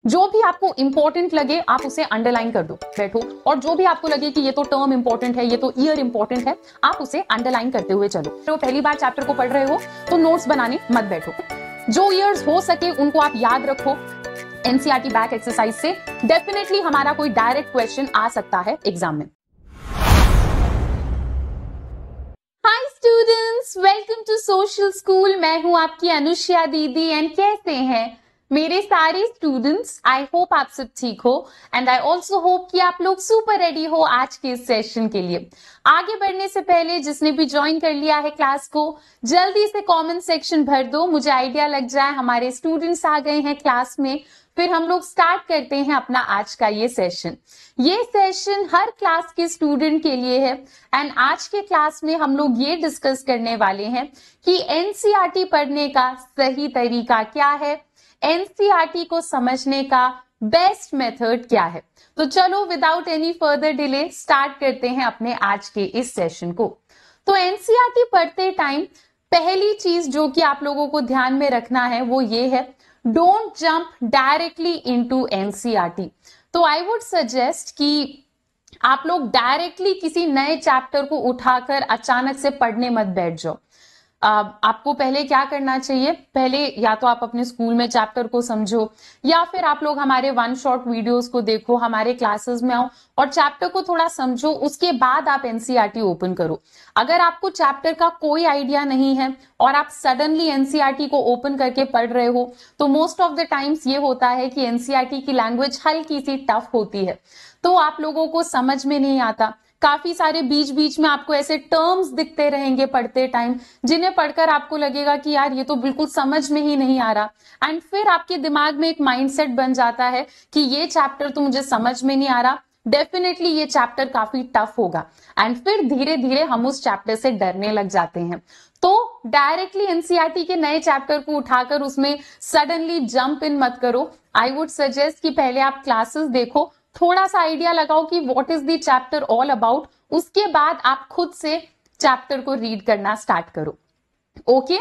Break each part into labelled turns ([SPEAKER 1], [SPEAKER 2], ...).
[SPEAKER 1] जो भी आपको इंपॉर्टेंट लगे आप उसे अंडरलाइन कर दो बैठो, और जो भी आपको लगे कि ये तो टर्म इंपॉर्टेंट है, ये तो ईयर इंपॉर्टेंट है, आप उसे अंडरलाइन करते हुए चलो। तो पहली बार चैप्टर को पढ़ रहे हो तो नोट्स बनाने मत बैठो। जो ईयर्स हो सके उनको आप याद रखो। एनसीईआरटी बैक एक्सरसाइज से डेफिनेटली हमारा कोई डायरेक्ट क्वेश्चन आ सकता है एग्जाम में। Hi students, welcome to social school. मैं हूं आपकी अनुष्या दीदी। एंड कैसे हैं मेरे सारे स्टूडेंट्स? आई होप आप सब ठीक हो एंड आई ऑल्सो होप कि आप लोग सुपर रेडी हो आज के इस सेशन के लिए। आगे बढ़ने से पहले जिसने भी ज्वाइन कर लिया है क्लास को, जल्दी से कमेंट सेक्शन भर दो, मुझे आइडिया लग जाए हमारे स्टूडेंट्स आ गए हैं क्लास में। फिर हम लोग स्टार्ट करते हैं अपना आज का ये सेशन। ये सेशन हर क्लास के स्टूडेंट के लिए है एंड आज के क्लास में हम लोग ये डिस्कस करने वाले हैं कि एनसीईआरटी पढ़ने का सही तरीका क्या है, एनसीईआरटी को समझने का बेस्ट मेथड क्या है। तो चलो without any further delay start करते हैं अपने आज के इस सेशन को। तो एनसीईआरटी पढ़ते टाइम पहली चीज जो कि आप लोगों को ध्यान में रखना है वो ये है, don't jump directly into NCERT. तो आई वुड सजेस्ट कि आप लोग डायरेक्टली किसी नए चैप्टर को उठाकर अचानक से पढ़ने मत बैठ जाओ। आपको पहले क्या करना चाहिए, पहले या तो आप अपने स्कूल में चैप्टर को समझो या फिर आप लोग हमारे वन शॉट वीडियोस को देखो, हमारे क्लासेस में आओ और चैप्टर को थोड़ा समझो, उसके बाद आप एनसीईआरटी ओपन करो। अगर आपको चैप्टर का कोई आइडिया नहीं है और आप सडनली एनसीईआरटी को ओपन करके पढ़ रहे हो तो मोस्ट ऑफ द टाइम्स ये होता है कि एनसीईआरटी की लैंग्वेज हल्की सी टफ होती है, तो आप लोगों को समझ में नहीं आता। काफी सारे बीच बीच में आपको ऐसे टर्म्स दिखते रहेंगे पढ़ते टाइम, जिन्हें पढ़कर आपको लगेगा कि यार ये तो बिल्कुल समझ में ही नहीं आ रहा। एंड फिर आपके दिमाग में एक माइंडसेट बन जाता है कि ये चैप्टर तो मुझे समझ में नहीं आ रहा, डेफिनेटली ये चैप्टर काफी टफ होगा। एंड फिर धीरे धीरे हम उस चैप्टर से डरने लग जाते हैं। तो डायरेक्टली एनसीईआरटी के नए चैप्टर को उठाकर उसमें सडनली जंप इन मत करो। आई वुड सजेस्ट कि पहले आप क्लासेस देखो, थोड़ा सा आइडिया लगाओ कि what is the chapter all about, उसके बाद आप खुद से चैप्टर को रीड करना स्टार्ट करो। ओके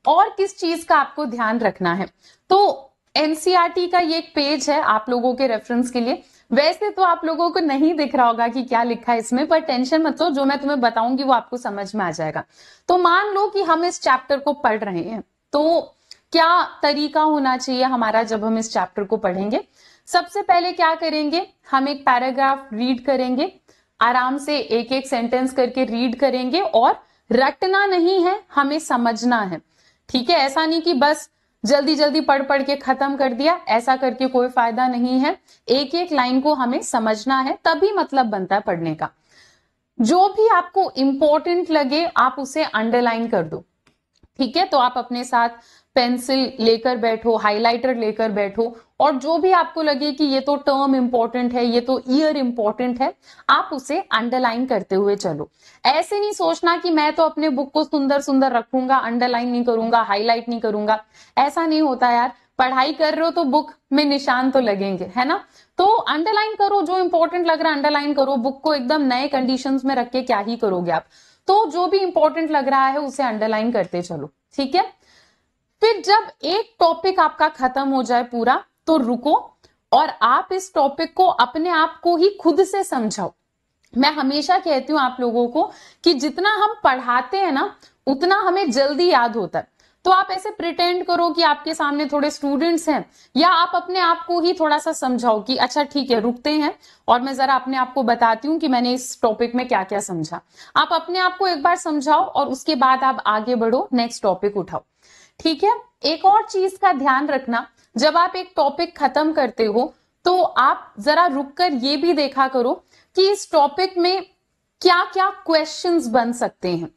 [SPEAKER 1] और किस चीज का आपको ध्यान रखना है, तो एनसीईआरटी का ये एक पेज है आप लोगों के रेफरेंस के लिए। वैसे तो आप लोगों को नहीं दिख रहा होगा कि क्या लिखा है इसमें, पर टेंशन मत लो, जो मैं तुम्हें बताऊंगी वो आपको समझ में आ जाएगा। तो मान लो कि हम इस चैप्टर को पढ़ रहे हैं, तो क्या तरीका होना चाहिए हमारा जब हम इस चैप्टर को पढ़ेंगे। सबसे पहले क्या करेंगे, हम एक पैराग्राफ रीड करेंगे, आराम से एक एक सेंटेंस करके रीड करेंगे और रटना नहीं है, हमें समझना है। ठीक है, ऐसा नहीं कि बस जल्दी जल्दी पढ़ पढ़ के खत्म कर दिया, ऐसा करके कोई फायदा नहीं है। एक एक लाइन को हमें समझना है, तभी मतलब बनता है पढ़ने का। जो भी आपको इंपॉर्टेंट लगे आप उसे अंडरलाइन कर दो। ठीक है, तो आप अपने साथ पेंसिल लेकर बैठो, हाइलाइटर लेकर बैठो और जो भी आपको लगे कि ये तो टर्म इंपॉर्टेंट है, ये तो ईयर इंपॉर्टेंट है, आप उसे अंडरलाइन करते हुए चलो। ऐसे नहीं सोचना कि मैं तो अपने बुक को सुंदर सुंदर रखूंगा, अंडरलाइन नहीं करूंगा, हाईलाइट नहीं करूंगा। ऐसा नहीं होता यार, पढ़ाई कर रहे हो तो बुक में निशान तो लगेंगे, है ना। तो अंडरलाइन करो, जो इंपॉर्टेंट लग रहा है अंडरलाइन करो। बुक को एकदम नए कंडीशंस में रख के क्या ही करोगे आप, तो जो भी इंपॉर्टेंट लग रहा है उसे अंडरलाइन करते चलो। ठीक है, फिर जब एक टॉपिक आपका खत्म हो जाए पूरा तो रुको और आप इस टॉपिक को अपने आप को ही खुद से समझाओ। मैं हमेशा कहती हूं आप लोगों को कि जितना हम पढ़ाते हैं ना उतना हमें जल्दी याद होता है। तो आप ऐसे प्रिटेंड करो कि आपके सामने थोड़े स्टूडेंट्स हैं, या आप अपने आप को ही थोड़ा सा समझाओ कि अच्छा ठीक है रुकते हैं और मैं जरा अपने आप को बताती हूँ कि मैंने इस टॉपिक में क्या क्या समझा। आप अपने आप को एक बार समझाओ और उसके बाद आप आगे बढ़ो, नेक्स्ट टॉपिक उठाओ। ठीक है, एक और चीज का ध्यान रखना, जब आप एक टॉपिक खत्म करते हो तो आप जरा रुककर ये भी देखा करो कि इस टॉपिक में क्या क्या क्वेश्चंस बन सकते हैं।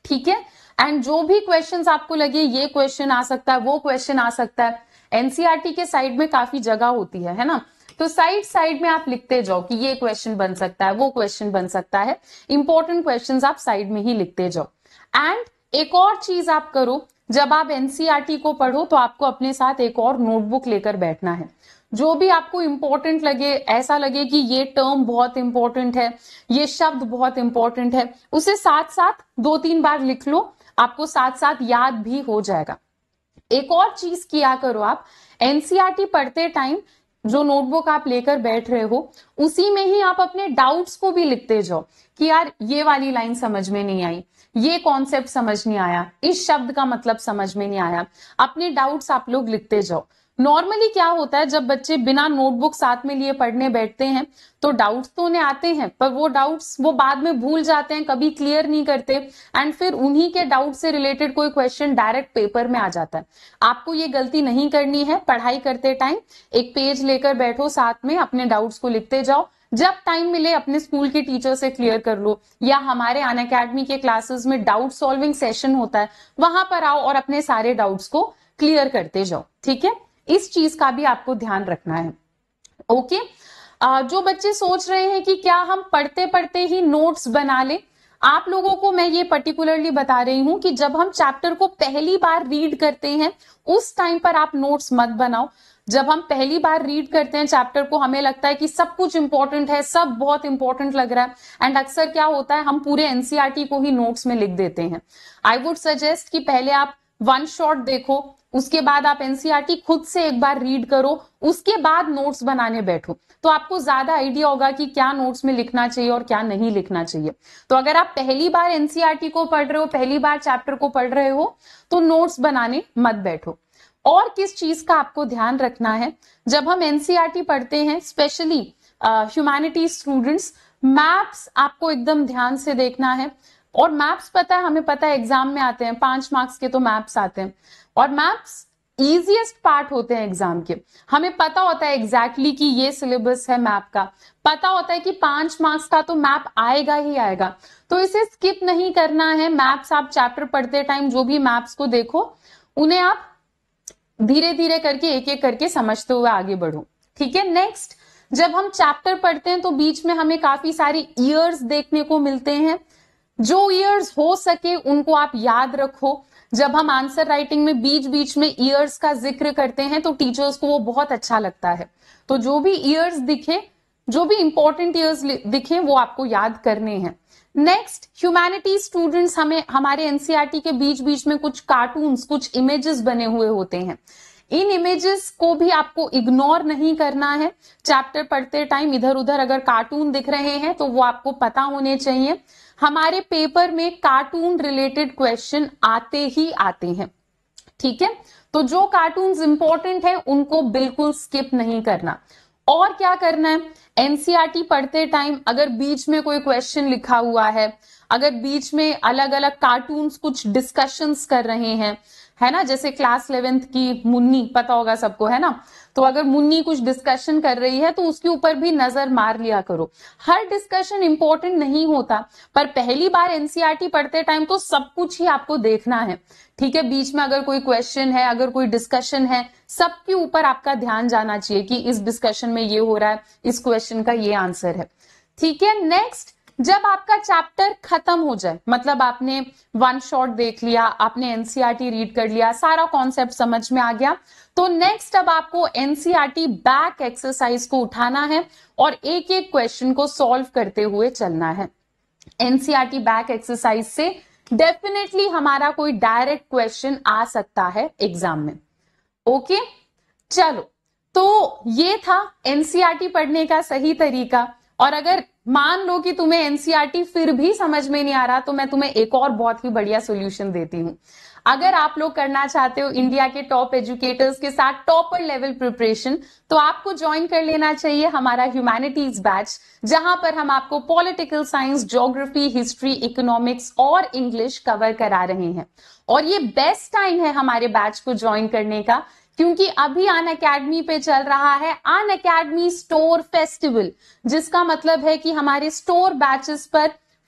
[SPEAKER 1] ठीक है, एंड जो भी क्वेश्चंस आपको लगे ये क्वेश्चन आ सकता है, वो क्वेश्चन आ सकता है, एनसीईआरटी के साइड में काफी जगह होती है ना, तो साइड साइड में आप लिखते जाओ कि ये क्वेश्चन बन सकता है, वो क्वेश्चन बन सकता है। इंपॉर्टेंट क्वेश्चंस आप साइड में ही लिखते जाओ। एंड एक और चीज आप करो, जब आप एनसीईआरटी को पढ़ो तो आपको अपने साथ एक और नोटबुक लेकर बैठना है। जो भी आपको इंपॉर्टेंट लगे, ऐसा लगे कि ये टर्म बहुत इंपॉर्टेंट है, ये शब्द बहुत इंपॉर्टेंट है, उसे साथ साथ 2-3 बार लिख लो, आपको साथ साथ याद भी हो जाएगा। एक और चीज किया करो आप, एनसीईआरटी पढ़ते टाइम जो नोटबुक आप लेकर बैठ रहे हो उसी में ही आप अपने डाउट्स को भी लिखते जाओ कि यार ये वाली लाइन समझ में नहीं आई, ये कॉन्सेप्ट समझ नहीं आया, इस शब्द का मतलब समझ में नहीं आया। अपने डाउट्स आप लोग लिखते जाओ। नॉर्मली क्या होता है, जब बच्चे बिना नोटबुक साथ में लिए पढ़ने बैठते हैं तो डाउट्स तो उन्हें आते हैं, पर वो डाउट्स वो बाद में भूल जाते हैं, कभी क्लियर नहीं करते, एंड फिर उन्हीं के डाउट से रिलेटेड कोई क्वेश्चन डायरेक्ट पेपर में आ जाता है। आपको ये गलती नहीं करनी है। पढ़ाई करते टाइम एक पेज लेकर बैठो, साथ में अपने डाउट्स को लिखते जाओ। जब टाइम मिले अपने स्कूल के टीचर से क्लियर कर लो, या हमारे अनअकैडमी के क्लासेस में डाउट सॉल्विंग सेशन होता है, वहां पर आओ और अपने सारे डाउट्स को क्लियर करते जाओ। ठीक है, इस चीज का भी आपको ध्यान रखना है। ओके, जो बच्चे सोच रहे हैं कि क्या हम पढ़ते पढ़ते ही नोट्स बना ले, आप लोगों को मैं ये पर्टिकुलरली बता रही हूं कि जब हम चैप्टर को पहली बार रीड करते हैं उस टाइम पर आप नोट्स मत बनाओ। जब हम पहली बार रीड करते हैं चैप्टर को, हमें लगता है कि सब कुछ इंपॉर्टेंट है, सब बहुत इंपॉर्टेंट लग रहा है, एंड अक्सर क्या होता है हम पूरे एनसीईआरटी को ही नोट्स में लिख देते हैं। आई वुड सजेस्ट कि पहले आप वन शॉट देखो, उसके बाद आप एनसीईआरटी खुद से एक बार रीड करो, उसके बाद नोट्स बनाने बैठो, तो आपको ज्यादा आइडिया होगा कि क्या नोट्स में लिखना चाहिए और क्या नहीं लिखना चाहिए। तो अगर आप पहली बार एनसीईआरटी को पढ़ रहे हो, पहली बार चैप्टर को पढ़ रहे हो, तो नोट्स बनाने मत बैठो। और किस चीज का आपको ध्यान रखना है, जब हम एनसीईआरटी पढ़ते हैं, स्पेशली ह्यूमैनिटीज स्टूडेंट्स, मैप्स आपको एकदम ध्यान से देखना है। और मैप्स पता है, हमें पता है एग्जाम में आते हैं, 5 मार्क्स के तो मैप्स आते हैं, और मैप्स इजीएस्ट पार्ट होते हैं एग्जाम के। हमें पता होता है एग्जैक्टली कि ये सिलेबस है मैप का, पता होता है कि 5 मार्क्स का तो मैप आएगा ही आएगा, तो इसे स्किप नहीं करना है। मैप्स आप चैप्टर पढ़ते टाइम जो भी मैप्स को देखो, उन्हें आप धीरे धीरे करके एक एक करके समझते हुए आगे बढ़ो। ठीक है, नेक्स्ट, जब हम चैप्टर पढ़ते हैं तो बीच में हमें काफी सारी ईयर्स देखने को मिलते हैं। जो ईयर्स हो सके उनको आप याद रखो। जब हम आंसर राइटिंग में बीच बीच में ईयर्स का जिक्र करते हैं तो टीचर्स को वो बहुत अच्छा लगता है। तो जो भी ईयर्स दिखे, जो भी इंपॉर्टेंट ईयर्स दिखे, वो आपको याद करने हैं। नेक्स्ट, ह्यूमैनिटीज स्टूडेंट्स, हमें हमारे एनसीईआरटी के बीच बीच में कुछ कार्टून्स, कुछ इमेजेस बने हुए होते हैं। इन इमेजेस को भी आपको इग्नोर नहीं करना है। चैप्टर पढ़ते टाइम इधर उधर अगर कार्टून दिख रहे हैं तो वो आपको पता होने चाहिए। हमारे पेपर में कार्टून रिलेटेड क्वेश्चन आते ही आते हैं। ठीक है, तो जो कार्टून्स इंपॉर्टेंट है उनको बिल्कुल स्किप नहीं करना। और क्या करना है, एनसीईआरटी पढ़ते टाइम अगर बीच में कोई क्वेश्चन लिखा हुआ है, अगर बीच में अलग अलग कार्टून्स कुछ डिस्कशंस कर रहे हैं, है ना, जैसे क्लास 11th की मुन्नी, पता होगा सबको, है ना, तो अगर मुन्नी कुछ डिस्कशन कर रही है तो उसके ऊपर भी नजर मार लिया करो। हर डिस्कशन इंपॉर्टेंट नहीं होता, पर पहली बार एनसीईआरटी पढ़ते टाइम तो सब कुछ ही आपको देखना है। ठीक है, बीच में अगर कोई क्वेश्चन है, अगर कोई डिस्कशन है, सबके ऊपर आपका ध्यान जाना चाहिए कि इस डिस्कशन में ये हो रहा है, इस क्वेश्चन का ये आंसर है। ठीक है, नेक्स्ट, जब आपका चैप्टर खत्म हो जाए, मतलब आपने वन शॉट देख लिया, आपने एनसीईआरटी रीड कर लिया, सारा कॉन्सेप्ट समझ में आ गया, तो नेक्स्ट अब आपको एनसीईआरटी बैक एक्सरसाइज को उठाना है और एक एक क्वेश्चन को सॉल्व करते हुए चलना है। एनसीईआरटी बैक एक्सरसाइज से डेफिनेटली हमारा कोई डायरेक्ट क्वेश्चन आ सकता है एग्जाम में। ओके, चलो, तो ये था एनसीईआरटी पढ़ने का सही तरीका। और अगर मान लो कि तुम्हें एनसीईआरटी फिर भी समझ में नहीं आ रहा, तो मैं तुम्हें एक और बहुत ही बढ़िया सॉल्यूशन देती हूं। अगर आप लोग करना चाहते हो इंडिया के टॉप एजुकेटर्स के साथ टॉपर लेवल प्रिपरेशन, तो आपको ज्वाइन कर लेना चाहिए हमारा ह्यूमैनिटीज बैच, जहां पर हम आपको political science, geography, history, economics और इंग्लिश कवर करा रहे हैं। और ये बेस्ट टाइम है हमारे बैच को ज्वाइन करने का, क्योंकि अभी अनअकैडमी पे चल रहा है अनअकैडमी स्टोर फेस्टिवल, जिसका मतलब है कि हमारे स्टोर बैचेस पर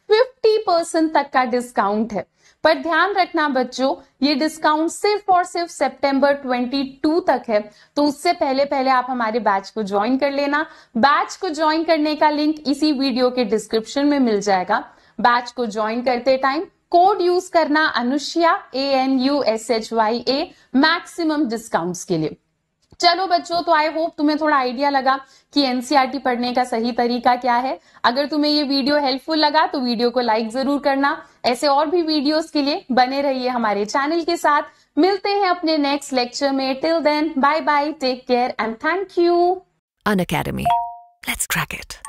[SPEAKER 1] 50% तक का डिस्काउंट है। पर ध्यान रखना बच्चों, ये डिस्काउंट सिर्फ और सिर्फ सितंबर 22 तक है, तो उससे पहले पहले आप हमारे बैच को ज्वाइन कर लेना। बैच को ज्वाइन करने का लिंक इसी वीडियो के डिस्क्रिप्शन में मिल जाएगा। बैच को ज्वाइन करते टाइम कोड यूज करना अनुष्या, ANUSHYA, मैक्सिमम डिस्काउंट्स के लिए। चलो बच्चों, तो आई होप तुम्हें थोड़ा आइडिया लगा कि एनसीईआरटी पढ़ने का सही तरीका क्या है। अगर तुम्हें ये वीडियो हेल्पफुल लगा तो वीडियो को लाइक जरूर करना। ऐसे और भी वीडियोस के लिए बने रहिए हमारे चैनल के साथ। मिलते हैं अपने नेक्स्ट लेक्चर में। Till then, bye bye, take care and thank you.
[SPEAKER 2] Unacademy. Let's crack it.